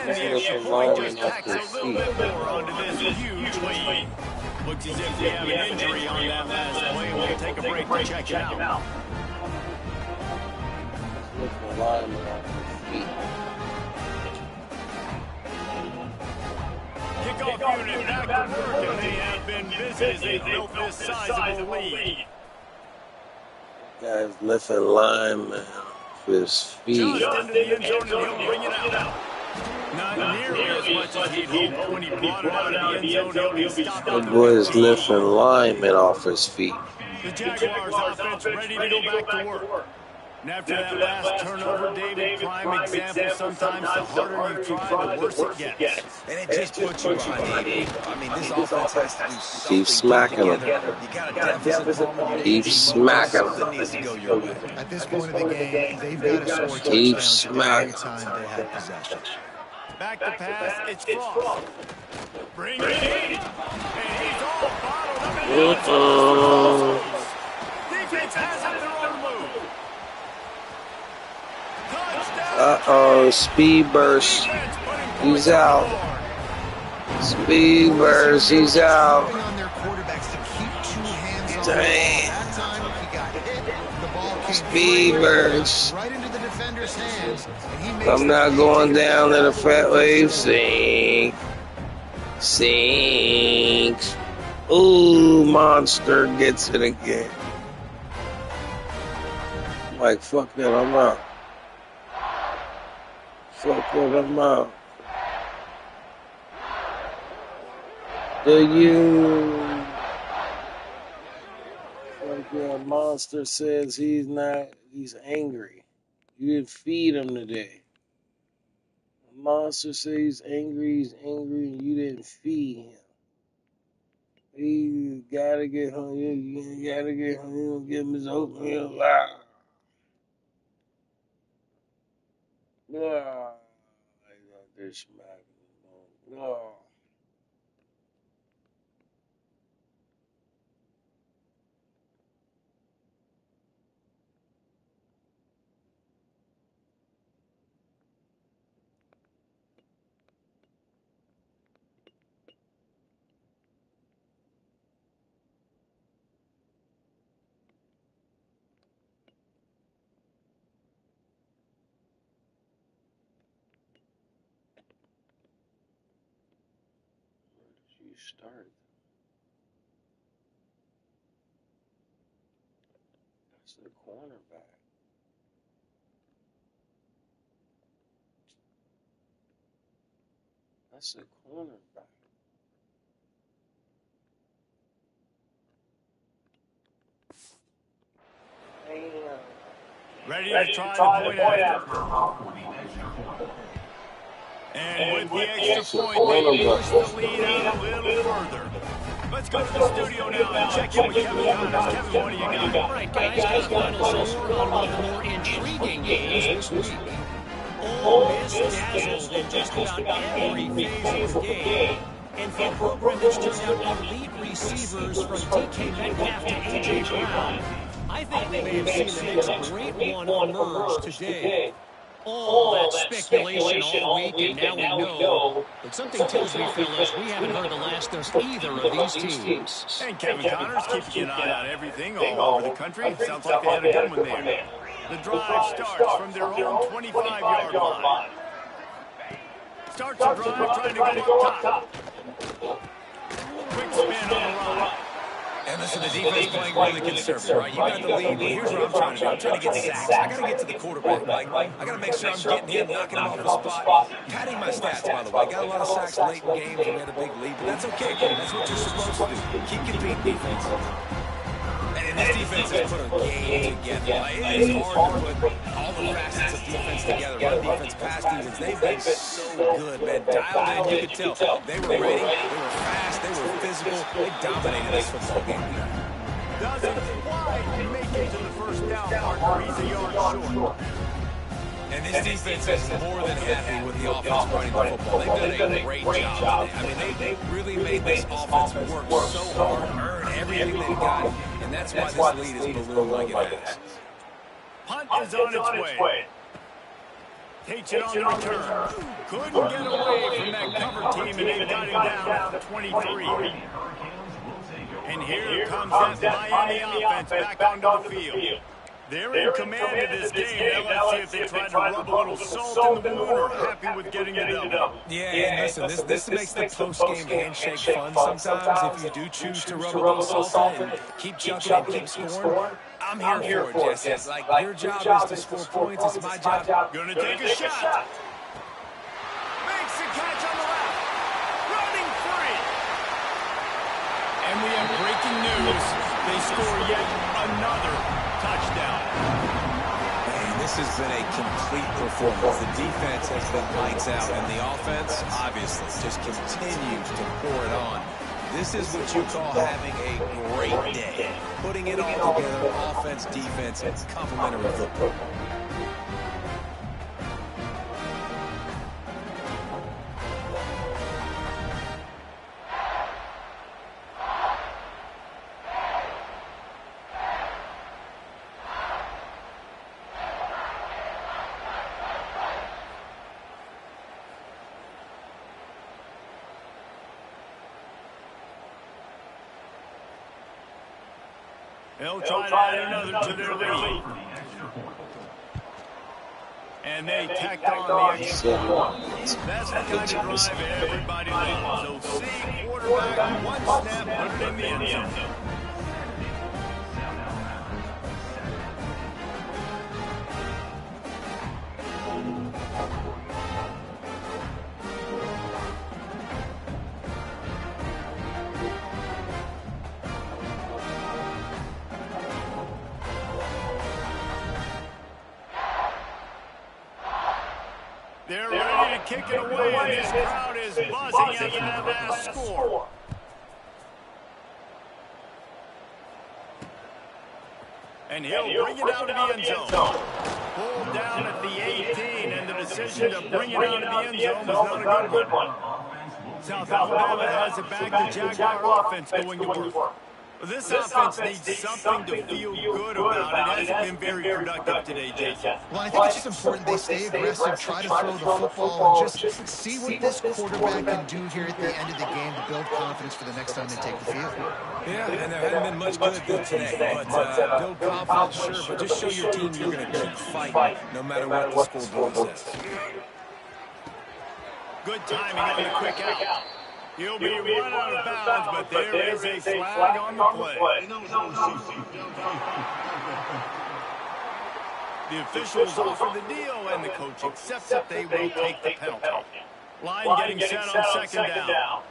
And the extra point just tacks a little bit more onto this huge lead. Looks as if we have an injury on that last play. We'll take a break to check it out. Lifting linemen off their feet. Kickoff unit back to work, and they have been busy as they built this sizable lead. Guys lifting linemen off his feet. Just into the end zone, and he'll bring it out. Not nearly as much as he'd hoped when he brought it out of the end zone. He'll be stopped. The boy's lifting linemen off his feet. The Jaguars offense ready to go back to work. And after that last turnover, David, prime example, sometimes the harder you try, the worse it gets. And it just puts you behind 8. I mean, this offense has to do something. Keep smacking them. You got a deficit. Keep smacking them. Something needs to go your way. At this point of the game, they've got to score Keep touchdowns every smacking. time they have possession. Back to pass, it's Frost. Bring it in. And he's all bottled up in the end zone. Defense has it their own move. Uh-oh, speed burst. He's out. Speed burst, he's out. On their quarterbacks to keep 2 hands on the ball. Dang. That time he got hit. The ball came Speed burst. right into the defender's hands. And he makes I'm not going down to the fat wave. Sink. Sinks. Ooh, monster gets it again. Like, fuck that, I'm out. Fuck that, I'm out. Like that monster says he's angry. You didn't feed him today. The monster says he's angry, and you didn't feed him. He gotta get home, you gotta get home, give him his oatmeal. No, I got this smack. No. You start. That's the cornerback. That's the cornerback. Ready to try the point after. And with the extra point, they push the lead out a little further. Let's go to the studio now and check in with Kevin Connors. Kevin, what do you got? All right, guys, got a final score on one of the more intriguing games this week. Ole Miss dazzled in just about every phase of the game. And for a program that's turned out elite receivers from DK Metcalf to A.J. Brown, I think we may have seen the next great one emerge today. All that speculation all week, and now we know. But something tells me, fellas, we haven't heard the last of either of these teams. And Kevin Connors keeping an eye on everything all over the country. Sounds like they had a good one there. The drive starts from their own 25-yard line. Starts the drive trying to go up top. Quick spin on the run. And listen, the defense playing really conservative, right? You got the lead. Well, here's what I'm trying to do. I'm trying to get sacks. I got to get to the quarterback. Like, I got to make sure I'm getting him, knocking him off the spot. Padding my stats, by the way. Got a lot of sacks late in games. We had a big lead, but that's okay. That's what you're supposed to do. Keep competing defense. And this defense has put a game together. Like, it is hard to put all the facets of defense together. Run defense, pass defense. They've been so good, man. Dialed in, you could tell. They were ready. They were fast. They were physical. They dominated this football game. Doesn't quite make it to the first down marker. He's a yard short. And this defense is more than happy with the offense running the football. They've done a great job today. I mean, they really made this offense work so hard, earn everything they've got, and that's why this lead is ballooned like it has. Punt is on its way. Takes it on the return. Couldn't get away from that cover team, and they got him down to 23. And here comes that Miami offense back onto the field. They're in command of this game. Now let's see if they try to rub a little salt in the wound or happy with getting the double. Yeah, and listen, this makes the post-game handshake fun sometimes if you do choose to rub a little salt in and keep chucking and keep scoring. I'm here for it, Jesse. Like, your job is to score points. It's my job. Gonna take a shot. Makes the catch on the left. Running free. And we have breaking news. They score yet another touchdown. Man, this has been a complete performance. The defense has been lights out, and the offense, obviously, just continues to pour it on. This is what you call having a great day. Putting it all together, offense, defense, and complementary football. They'll try to add another to their lead. And they tacked on the extra point. That's the kind of drive everybody loves. So see quarterback, one snap, put it in the end zone. They're ready to kick it away, and this crowd is buzzing after that last score. And he'll bring it out of the end zone. Pulled down at the 18, and the decision to bring it out of the end zone was not a good one. South Alabama has it back. The Jaguar offense going to work. This offense needs something to feel good about. It hasn't been very productive today, Jason. Well, I think it's just important they stay aggressive, try to throw the football, and just see what this quarterback can do here at the end of the game to build confidence for the next time they take the field. Yeah, and there hasn't been much good today. But build confidence, sure, but just show your team you're going to keep fighting no matter what the scoreboard says. Good timing on the quick out. He'll be run out of bounds, but there is a flag on the play. The officials offer the deal, and the coach accepts it. They will take the penalty. Line getting set on second down.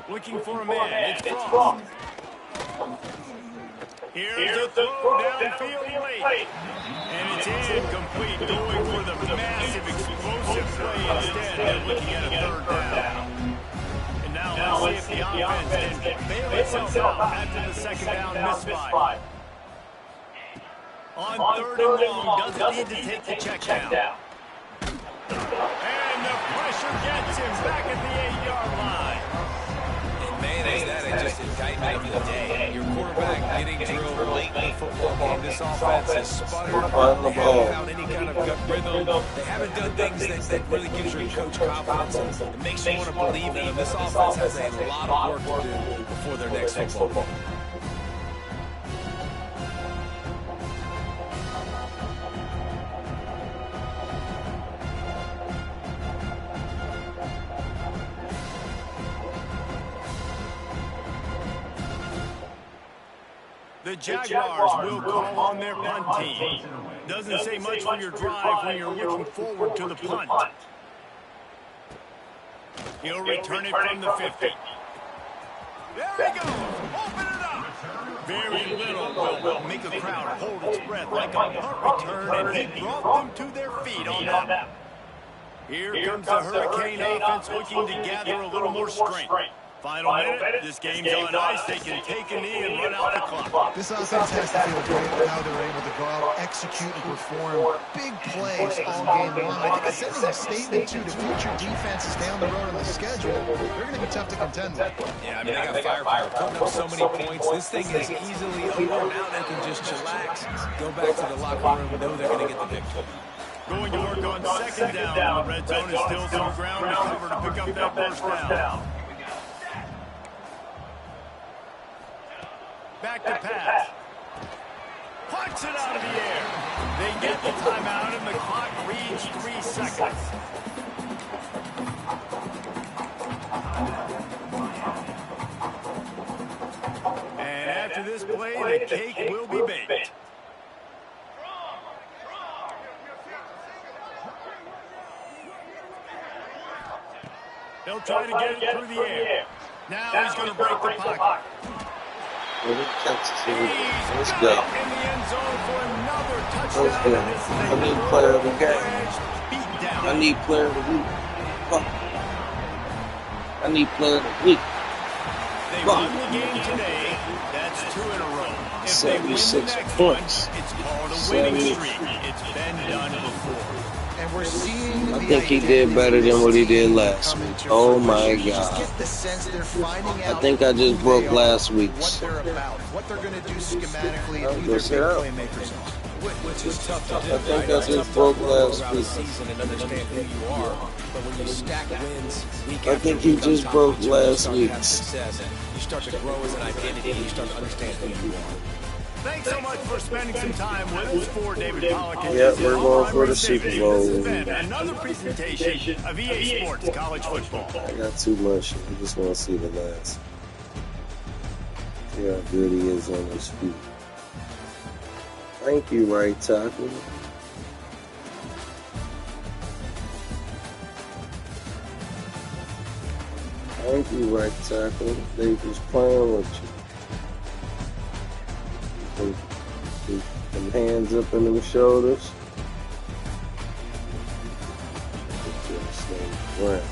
Looking for a man. It's Frost. Here's a throw downfield late. And it's incomplete, going for the massive explosive play instead. They're looking at a third down. And now let's see if the offense can bail itself out after the second down misfire. On third and long, doesn't need to take the check down. And the pressure gets him back at the 8-yard line. And man, is that just indictment of the day. Your quarterback getting drilled late in the football game. This offense has sputtered. They haven't found any kind of gut rhythm. They haven't done things that really gives your coach confidence and makes you want to believe in them. This offense has a lot of work to do before their next football game. The Jaguars will call on their punt team. Doesn't say much for your drive when you're looking forward to the punt. He'll return it from the 50. There he goes. Open it up. Very little will make a crowd hold its breath like a punt return, and he brought them to their feet on that. Here comes the Hurricane offense looking to gather a little more strength. Final minute. This game's on ice. They can take a knee and run out the clock. This offense has to feel great with how they're able to go out, execute, and perform big plays all game long. I think it's sending a statement to future defenses down the road on the schedule. They're going to be tough to contend with. Yeah, I mean, they got firepower, putting up so many points. This thing is easily over. Now they can just chillax, go back to the locker room, know they're going to get the victory. Going to work on second down. The red zone is still some ground to cover to pick up that first down. Back to pass. Punts it out of the air. They get the timeout, and the clock reads 3 seconds. And after this play, the cake will be baked. They'll try to get it through the air. Now he's going to break the pocket. Let's go. Let's go. I need player of the game. I need player of the week. Fuck. I need player of the week. They won the game today. That's 2 in a row. If 76 they win the points. One, it's called a winning streak. It's been done before. And we're seeing I think he did better than what he did last week. Oh my God. I think I just broke last week's. What they're about, what they're going to do schematically, and who their big playmakers are. Which is tough to do. I think I just broke last week. Season and understand who you are. But when you stack wins, I think he just broke last week's. You start to grow as an identity, and you start to understand who you are. Thanks so much for spending some time with us. For David Pollock. Yep, we're going for the Super Bowl. This has been another presentation of EA Sports College Football. I got too much. I just want to see the last. See how good he is on his feet. Thank you, right tackle. Thank you, right tackle. They just playing with you. Them hands up in them shoulders. Right.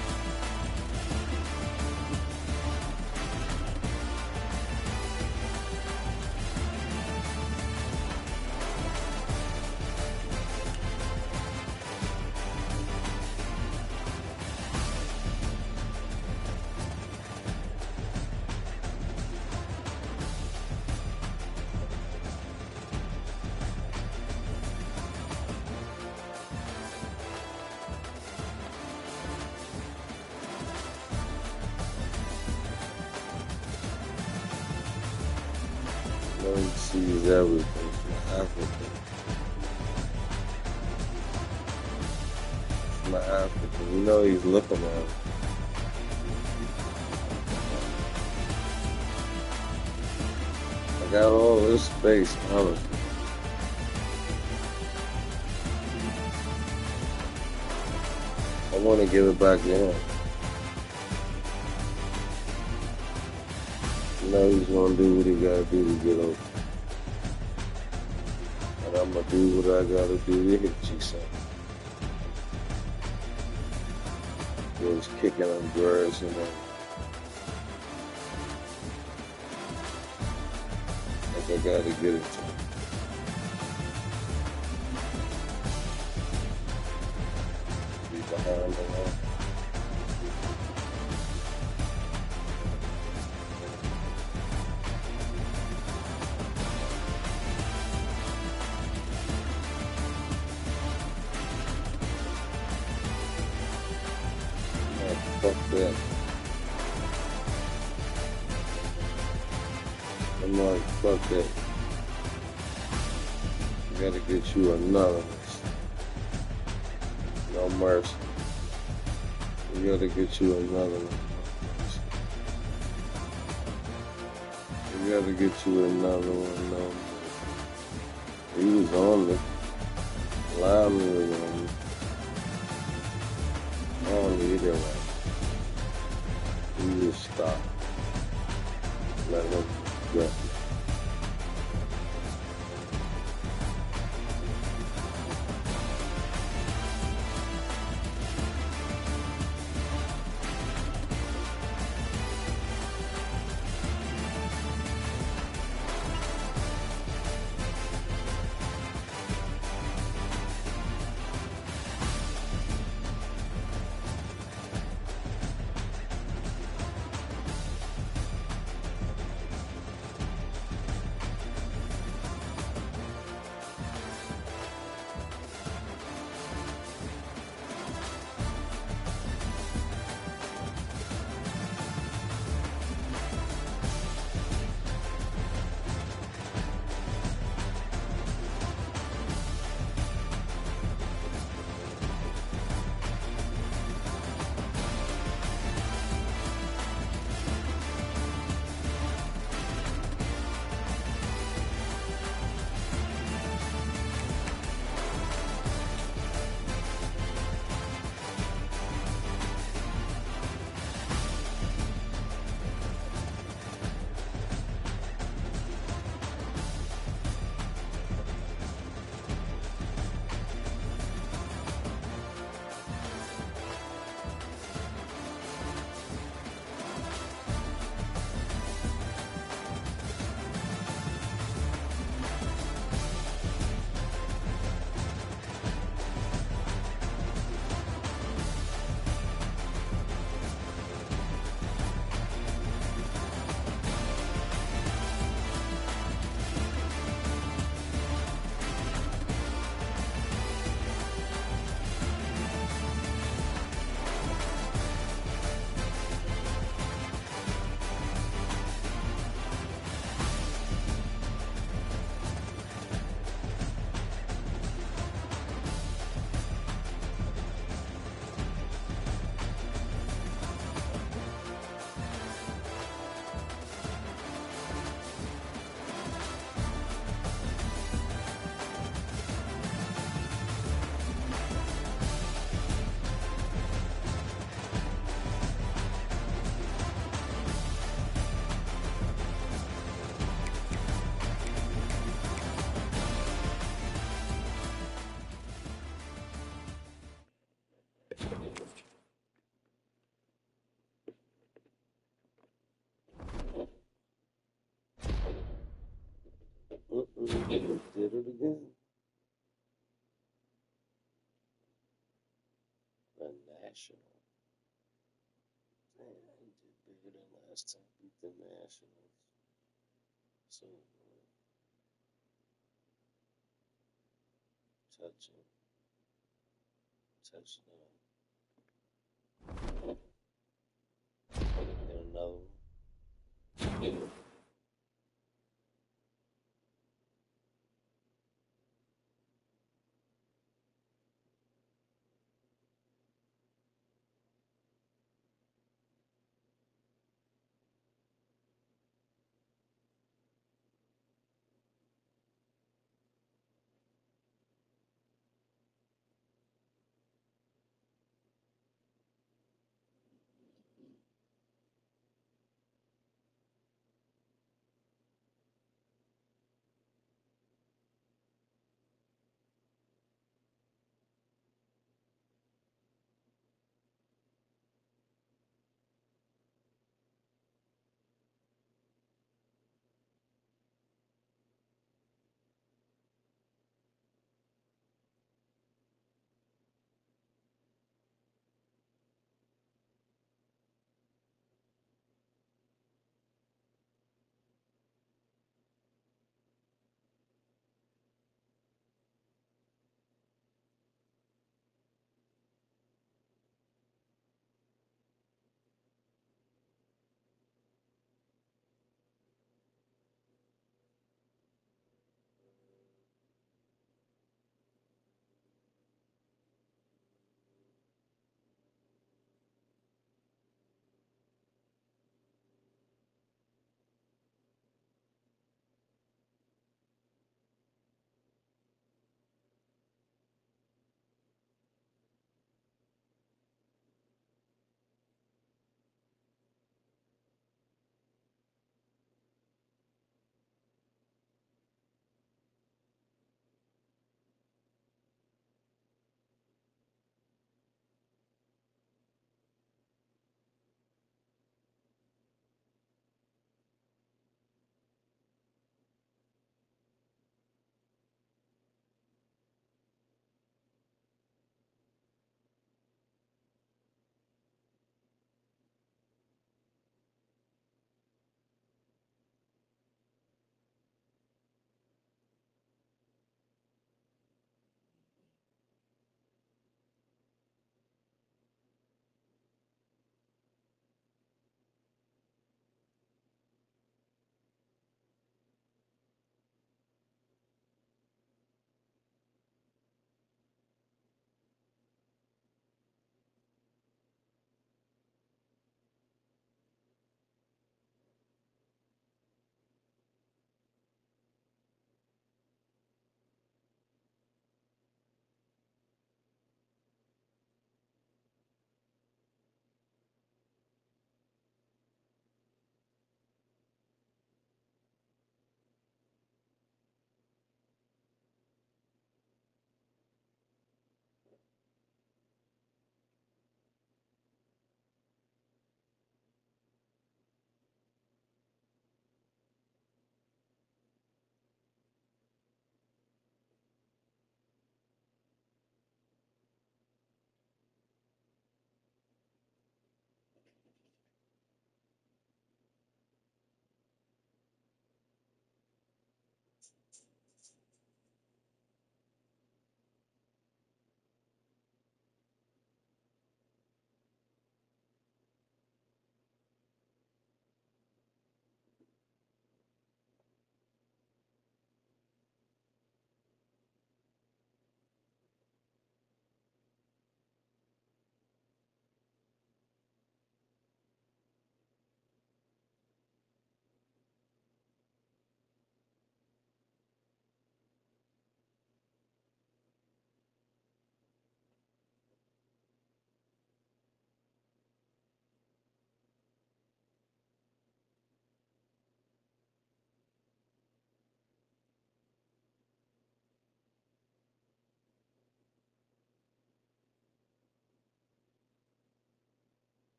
He sees everything from Africa. From Africa. You know he's looking at it. I got all this space, honestly. I want to give it back to him. Now he's gonna do what he gotta do to get over. And I'm gonna do what I gotta do to hit you, son. He was kicking on grass and like I gotta get it to him. Be behind the line. Fuck that. I'm like, fuck that. I gotta get you another one. No mercy. We gotta get you another one. We gotta get you another one. No mercy. He was on me. Lyman was on me. I don't need it right. You just stop. Let him go. National. Damn, he did bigger than last time. Beat the Nationals. So, touching. Touchdown. And another one.